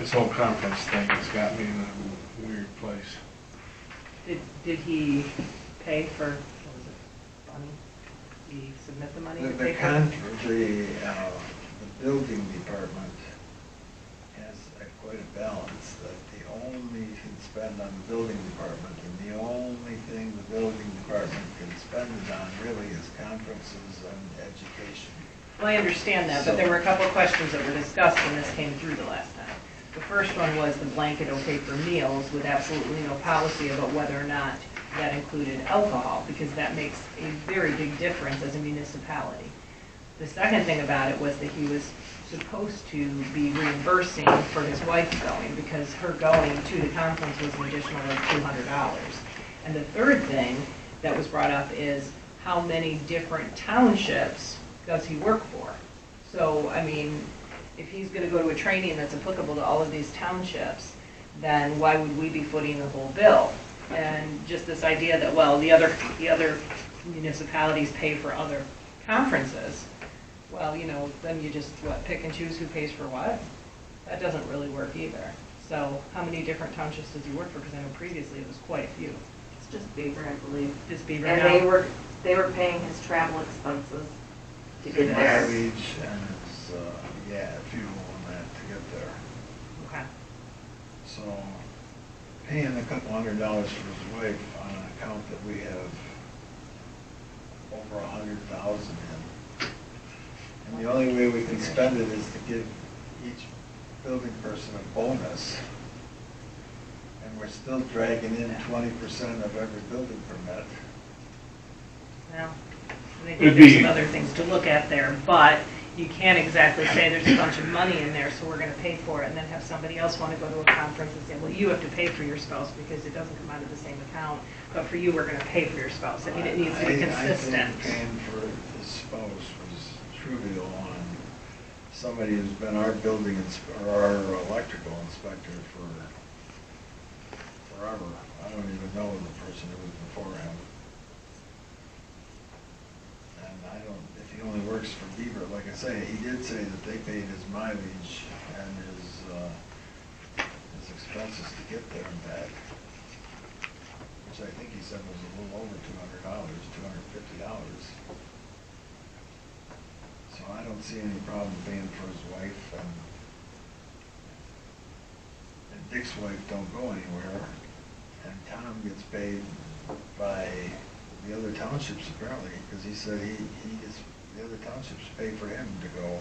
This whole conference thing has got me in a weird place. Did he pay for, what was it, money? Did he submit the money to pay for it? The building department has quite a balance that the only can spend on the building department, and the only thing the building department can spend it on really is conferences and education. Well, I understand that, but there were a couple of questions that were discussed when this came through the last time. The first one was the blanket okay for meals with absolutely no policy about whether or not that included alcohol, because that makes a very big difference as a municipality. The second thing about it was that he was supposed to be reimbursing for his wife going, because her going to the conference was an additional like $200. And the third thing that was brought up is how many different townships does he work for? So, I mean, if he's going to go to a training that's applicable to all of these townships, then why would we be footing the whole bill? And just this idea that, well, the other municipalities pay for other conferences, well, you know, then you just, pick and choose who pays for what? That doesn't really work either. So how many different townships does he work for? Because I know previously it was quite a few. It's just Beaver, I believe. Just Beaver And now? they were paying his travel expenses to get there. Mileage and his, fuel and that to get there. Okay. So paying a couple $100s for his wife on an account that we have over 100,000 in. And the only way we can spend it is to give each building person a bonus. And we're still dragging in 20% of every building permit. Well, I think It'd there's be- some other things to look at there, but you can't exactly say there's a bunch of money in there, so we're going to pay for it, and then have somebody else want to go to a conference and say, well, you have to pay for your spouse because it doesn't come out of the same account, but for you, we're going to pay for your spouse. I mean, it needs to be consistent. I think paying for his spouse was trivial on somebody who's been our our electrical inspector for forever. I don't even know the person who was before him. And if he only works for Beaver, like I say, he did say that they paid his mileage and his expenses to get there and back, which I think he said was a little over $200, $250. So I don't see any problem paying for his wife, and Dick's wife don't go anywhere, and Tom gets paid by the other townships apparently, because he said the other townships pay for him to go,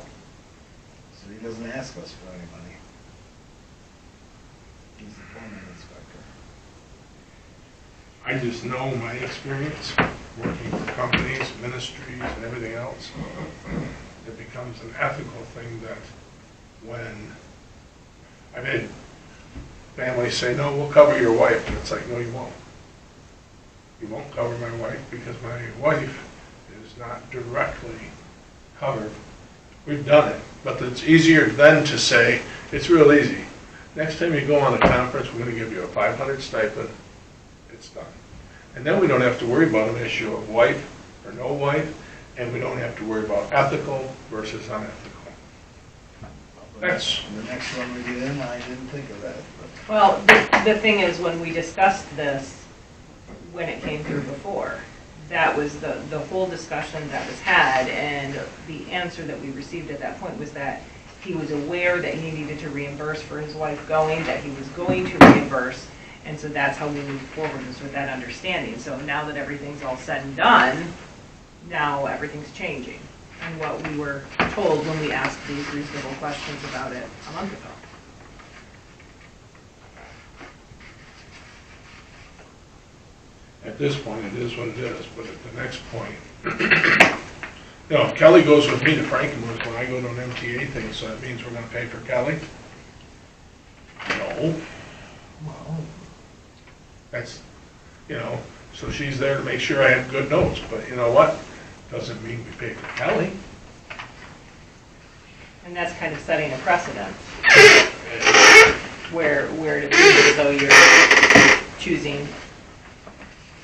so he doesn't ask us for any money. He's the plumbing inspector. I just know my experience working for companies, ministries, and everything else. It becomes an ethical thing that when I've had families say, no, we'll cover your wife. And it's like, no, you won't. You won't cover my wife because my wife is not directly covered. We've done it, but it's easier then to say, it's real easy. Next time you go on a conference, we're going to give you a $500 stipend. It's done. And then we don't have to worry about an issue of wife or no wife, and we don't have to worry about ethical versus unethical. That's The next one we get in, I didn't think of that, but. Well, the thing is, when we discussed this, when it came through before, that was the whole discussion that was had, and the answer that we received at that point was that he was aware that he needed to reimburse for his wife going, that he was going to reimburse, and so that's how we moved forward, was with that understanding. So now that everything's all said and done, now everything's changing, and what we were told when we asked these reasonable questions about it a month ago. At this point, it is what it is, but at the next point, you know, if Kelly goes with me to Frankenmuth when I go to an MTA thing, so that means we're going to pay for Kelly? No. Well, That's, you know, so she's there to make sure I have good notes, but you know what? Doesn't mean we pay for Kelly. And that's kind of setting a precedent, where it appears as though you're choosing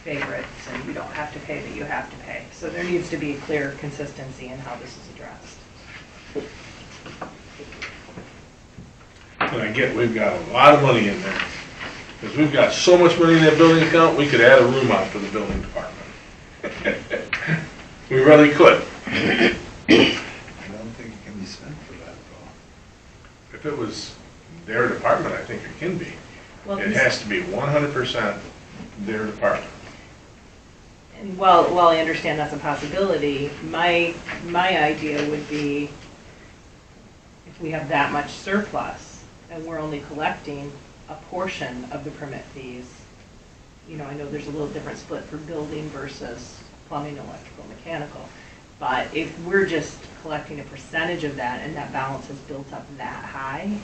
favorites and you don't have to pay, but you have to pay. So there needs to be clear consistency in how this is addressed. And I get, we've got a lot of money in there. Because we've got so much money in that building account, we could add a room on for the building department. We really could. I don't think it can be spent for that, though. If it was their department, I think it can be. Well, It has to be 100% their department. And while I understand that's a possibility, my idea would be if we have that much surplus and we're only collecting a portion of the permit fees, you know, I know there's a little different split for building versus plumbing, electrical, mechanical, but if we're just collecting a percentage of that and that balance has built up that high,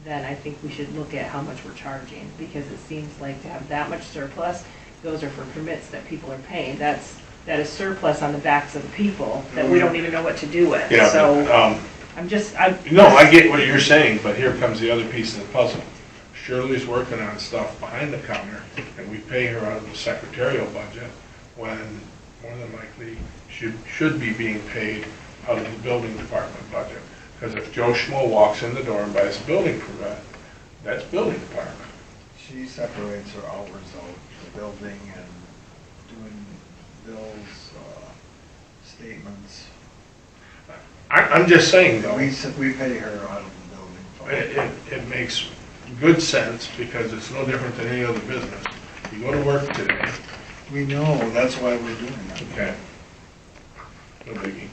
then I think we should look at how much we're charging, because it seems like to have that much surplus, those are for permits that people are paying. That is surplus on the backs of the people that we don't even know what to do with. Yeah, So but, no, I get what you're saying, but here comes the other piece of the puzzle. Shirley's working on stuff behind the counter, and we pay her out of the secretarial budget, when more than likely should be being paid out of the building department budget. Because if Joe Schmo walks in the door and buys a building permit, that's building department. She separates her hours out, the building and doing bills, statements. I'm just saying though, We pay her out of the building fund. it makes good sense, because it's no different than any other business. You go to work today, We know, that's why we're doing that. okay, no biggie.